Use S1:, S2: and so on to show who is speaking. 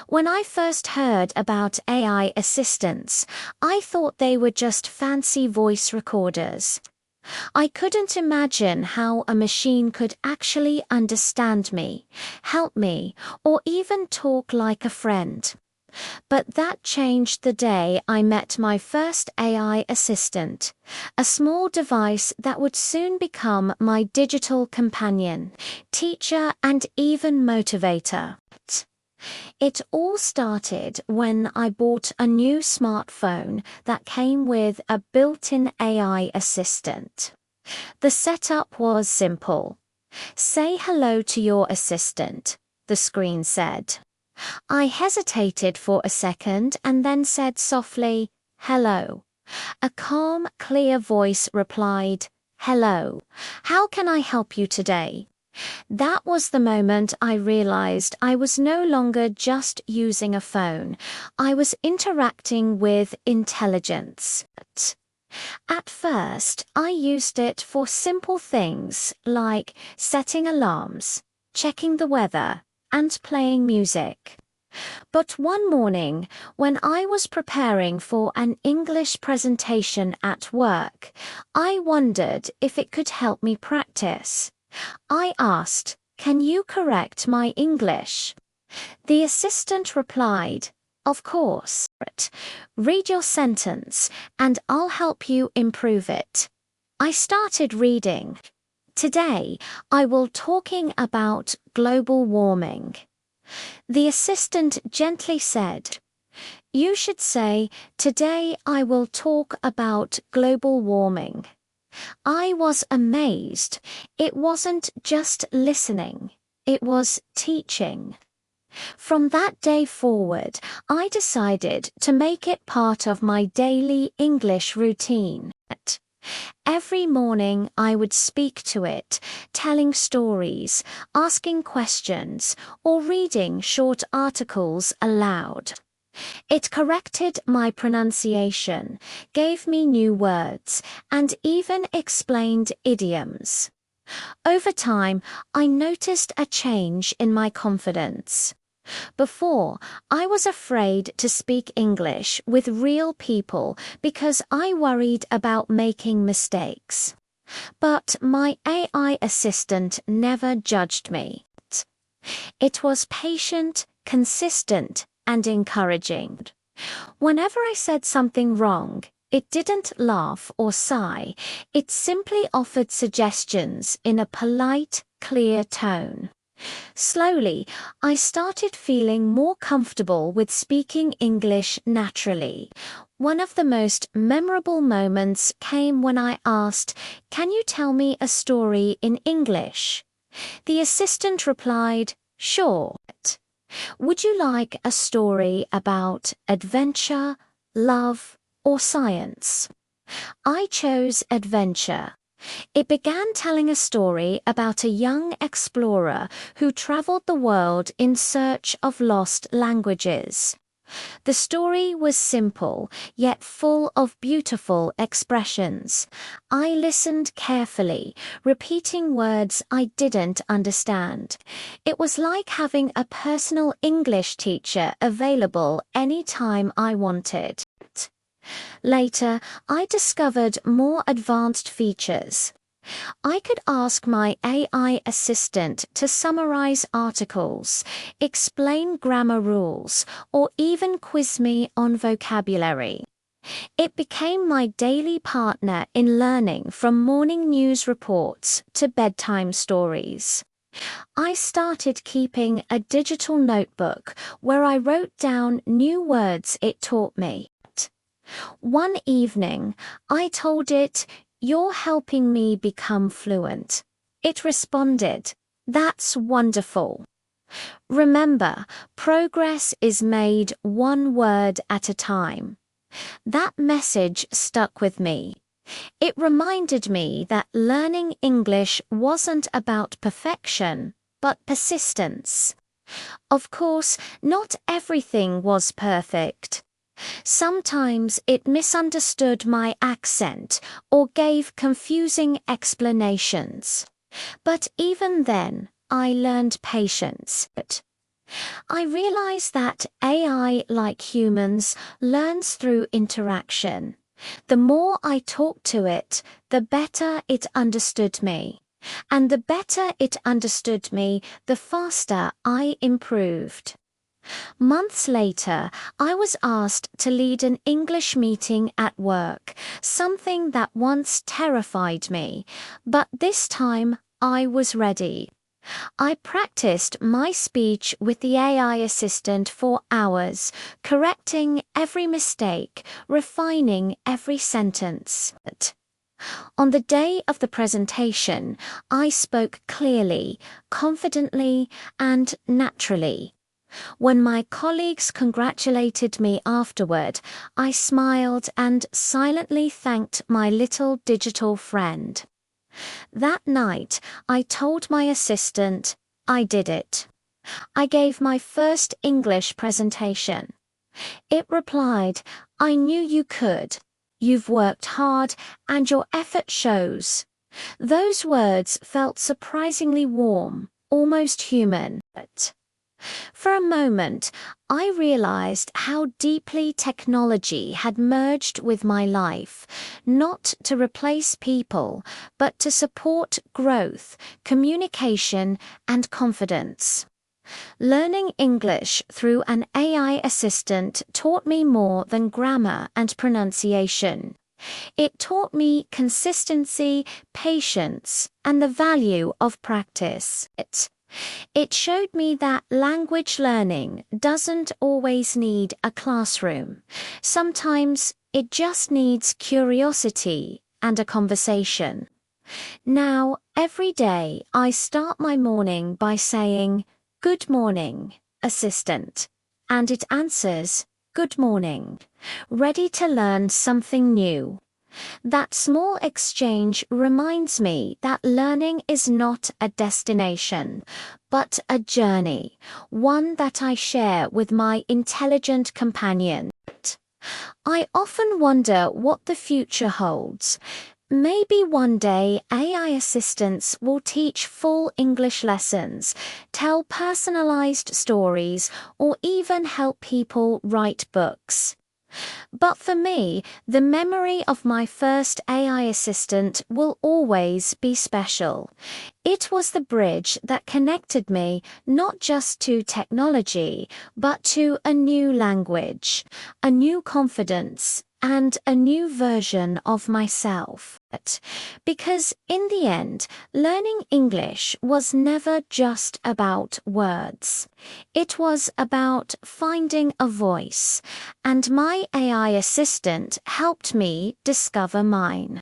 S1: When I first heard about AI assistants, I thought they were just fancy voice recorders. I couldn't imagine how a machine could actually understand me, help me, or even talk like a friend. But that changed the day I met my first AI assistant, a small device that would soon become my digital companion, teacher, and even motivator. It all started when I bought a new smartphone that came with a built-in AI assistant. The setup was simple. "Say hello to your assistant," the screen said. I hesitated for a second and then said softly, "Hello." A calm, clear voice replied, "Hello. How can I help you today?" That was the moment I realized I was no longer just using a phone. I was interacting with intelligence. At first, I used it for simple things like setting alarms, checking the weather, and playing music. But one morning, when I was preparing for an English presentation at work, I wondered if it could help me practice. I asked, "Can you correct my English?" The assistant replied, "Of course. Read your sentence, and I'll help you improve it." I started reading. "Today, I will talking about global warming." The assistant gently said, "You should say, 'Today I will talk about global warming.'" I was amazed. It wasn't just listening, it was teaching. From that day forward, I decided to make it part of my daily English routine. Every morning I would speak to it, telling stories, asking questions, or reading short articles aloud. It corrected my pronunciation, gave me new words, and even explained idioms. Over time, I noticed a change in my confidence. Before, I was afraid to speak English with real people because I worried about making mistakes. But my AI assistant never judged me. It was patient, consistent, and encouraging. Whenever I said something wrong, it didn't laugh or sigh. It simply offered suggestions in a polite, clear tone. Slowly, I started feeling more comfortable with speaking English naturally. One of the most memorable moments came when I asked, "Can you tell me a story in English?" The assistant replied, "Sure. Would you like a story about adventure, love, or science?" I chose adventure. It began telling a story about a young explorer who traveled the world in search of lost languages. The story was simple, yet full of beautiful expressions. I listened carefully, repeating words I didn't understand. It was like having a personal English teacher available anytime I wanted. Later, I discovered more advanced features. I could ask my AI assistant to summarize articles, explain grammar rules, or even quiz me on vocabulary. It became my daily partner in learning from morning news reports to bedtime stories. I started keeping a digital notebook where I wrote down new words it taught me. One evening, I told it, "You're helping me become fluent." It responded, "That's wonderful." Remember, progress is made one word at a time. That message stuck with me. It reminded me that learning English wasn't about perfection, but persistence. Of course, not everything was perfect. Sometimes it misunderstood my accent or gave confusing explanations. But even then, I learned patience. I realized that AI, like humans, learns through interaction. The more I talked to it, the better it understood me. And the better it understood me, the faster I improved. Months later, I was asked to lead an English meeting at work, something that once terrified me, but this time I was ready. I practiced my speech with the AI assistant for hours, correcting every mistake, refining every sentence. On the day of the presentation, I spoke clearly, confidently, and naturally. When my colleagues congratulated me afterward, I smiled and silently thanked my little digital friend. That night, I told my assistant, I did it. I gave my first English presentation. It replied, I knew you could. You've worked hard and your effort shows. Those words felt surprisingly warm, almost human. For a moment, I realized how deeply technology had merged with my life, not to replace people, but to support growth, communication, and confidence. Learning English through an AI assistant taught me more than grammar and pronunciation. It taught me consistency, patience, and the value of practice. It showed me that language learning doesn't always need a classroom. Sometimes it just needs curiosity and a conversation. Now, every day I start my morning by saying, Good morning, assistant. And it answers, Good morning, ready to learn something new. That small exchange reminds me that learning is not a destination, but a journey, one that I share with my intelligent companion. I often wonder what the future holds. Maybe one day AI assistants will teach full English lessons, tell personalized stories, or even help people write books. But for me, the memory of my first AI assistant will always be special. It was the bridge that connected me not just to technology, but to a new language, a new confidence, and a new version of myself. Because in the end, learning English was never just about words. It was about finding a voice, and my AI assistant helped me discover mine.